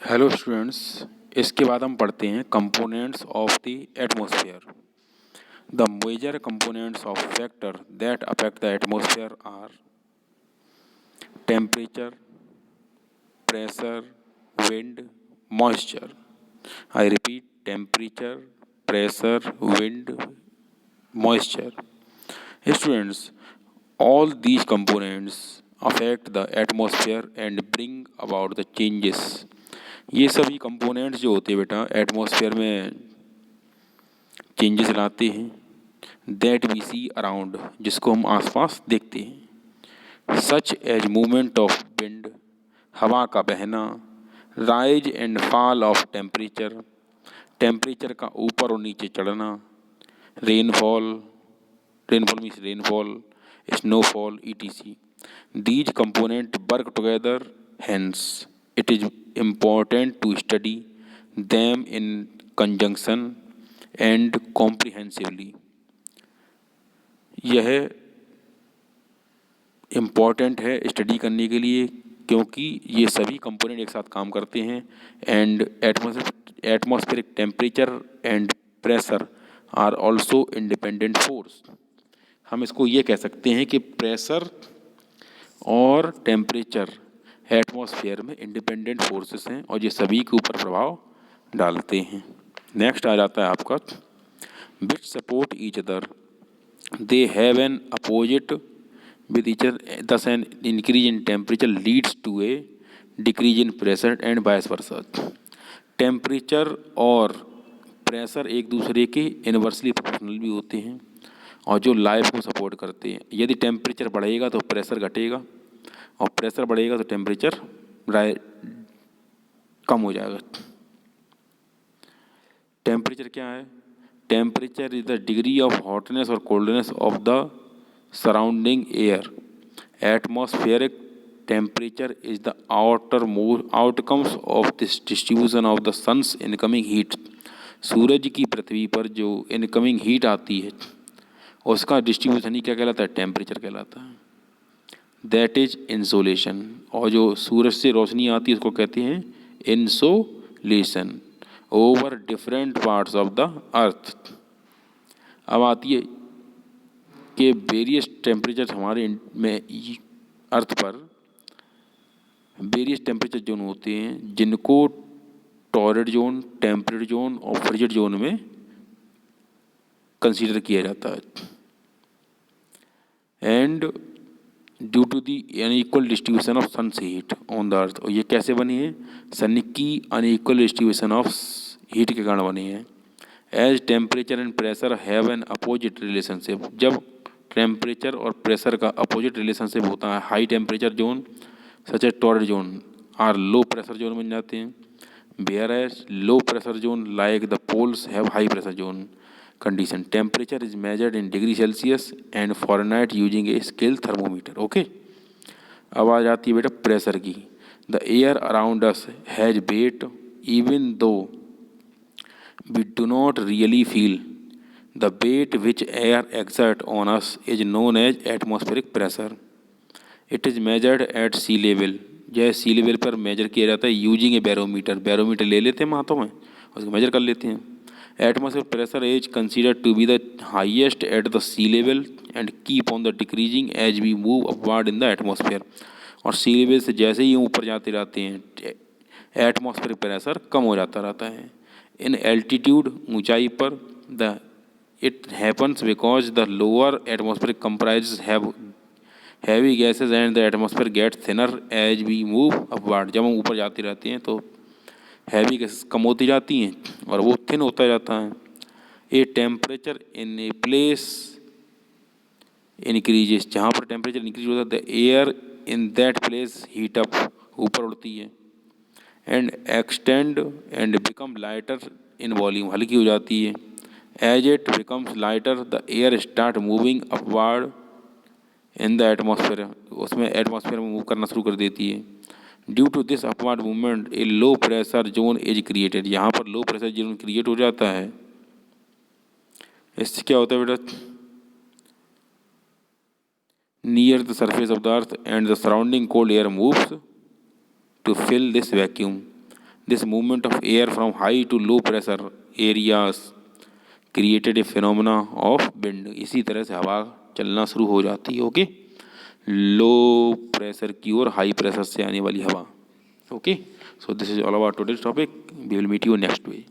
Hello students. इसके बाद हम पढ़ते हैं components of the atmosphere. The major components of factor that affect the atmosphere are temperature, pressure, wind, moisture. I repeat, temperature, pressure, wind, moisture. Students, all these components affect the atmosphere and bring about the changes. ये सभी components जो होते हैं बेटा atmosphere में changes लाते हैं that we C around, जिसको हम आसपास देखते हैं। Such as movement of wind, हवा का बहना, rise and fall of temperature, temperature का ऊपर और नीचे चढ़ना, rainfall, rainfall means rainfall, snowfall, etc. These components work together, hence it is important to study them in conjunction and comprehensively. यह important है स्टडी करने के लिए क्योंकि ये सभी कंपोनेंट एक साथ काम करते हैं and atmospheric temperature and pressure are also independent force. हम इसको ये कह सकते हैं कि प्रेशर और टेम्परेचर एटमॉस्फेयर में इंडिपेंडेंट फोर्सेस हैं और ये सभी के ऊपर प्रभाव डालते हैं। नेक्स्ट आ जाता है आपका विच support each other, they have an opposite with each other, thus an increase in temperature leads to a decrease in pressure and vice versa. Temperature और प्रेशर एक दूसरे के इन्वर्सली प्रोपोर्शनल भी होते हैं और जो लाइफ को सपोर्ट करते हैं। यदि टेम्परेचर बढ़ेगा तो प्रेशर घटेगा और प्रेशर बढ़ेगा तो टेम्परेचर कम हो जाएगा। टेम्परेचर क्या है? Temperature is the degree of hotness और coldness of the surrounding air. Atmospheric temperature is the outermost outcomes of this distribution of the sun's incoming heat. सूरज की पृथ्वी पर जो इनकमिंग हीट आती है उसका डिस्ट्रीब्यूशन ही क्या कहलाता है? टेम्परेचर कहलाता है। That is insolation. और जो सूरज से रोशनी आती है उसको कहते हैं insolation over different parts of the अर्थ। अब आती है कि वेरियस टेम्परेचर हमारे में अर्थ पर वेरियस टेम्परेचर जोन होते हैं जिनको टॉररिड जोन, टेम्परेट जोन और फ्रिजिड जोन में कंसीडर किया जाता है। And due to the unequal distribution of sun's heat on the earth. और ये कैसे बनी है? सन की अनइक्वल डिस्ट्रीब्यूशन ऑफ हीट के कारण बनी है। As temperature and pressure have an opposite relationship, जब टेम्परेचर और प्रेशर का अपोजिट रिलेशनशिप होता है, high temperature zone such as torrid zone are low pressure zone बन जाते हैं, whereas low pressure zone like the poles have high pressure zone condition. Temperature is measured in degree Celsius and Fahrenheit using a scale thermometer. Okay, अब आ जाती है बेटा pressure की। The air around us has weight even though we do not really feel the weight which air exerts on us is known as atmospheric pressure. It is measured at sea level. जैसे सी level पर major किया जाता है using ए barometer. Barometer ले लेते हैं हाथों में उसको मेजर कर लेते हैं। Atmosphere pressure is considered to be the highest at the sea level and keep on the decreasing as we move upward in the atmosphere. और सी लेवल से जैसे ही ऊपर जाते रहते हैं एटमॉस्फेयर प्रेशर कम हो जाता रहता है। इन एल्टीट्यूड, ऊंचाई पर, the it happens because the lower atmosphere comprises heavy gases and the atmosphere gets thinner as we move upward. जब हम ऊपर जाते रहते हैं तो हैवी गैसेस कम होती जाती हैं और वो थिन होता जाता है। A temperature in a place increases, जहाँ पर टेम्परेचर इंक्रीज होता है the air in that place heat up, ऊपर उड़ती है, and extend and become lighter in volume, हल्की हो जाती है। As it becomes lighter, the air start moving upward in the atmosphere. उसमें एटमॉस्फेयर में मूव करना शुरू कर देती है। Due to this upward movement a low pressure zone is created. यहाँ पर लो प्रेशर जोन क्रिएट हो जाता है। इससे क्या होता है बेटा? Near the surface of the earth and the surrounding cold air moves to fill this vacuum. This movement of air from high to low pressure areas created a phenomena of wind. इसी तरह से हवा चलना शुरू हो जाती है, okay, low pressure की और हाई प्रेशर से आने वाली हवा, okay. So this is all about today's topic, we will meet you next way.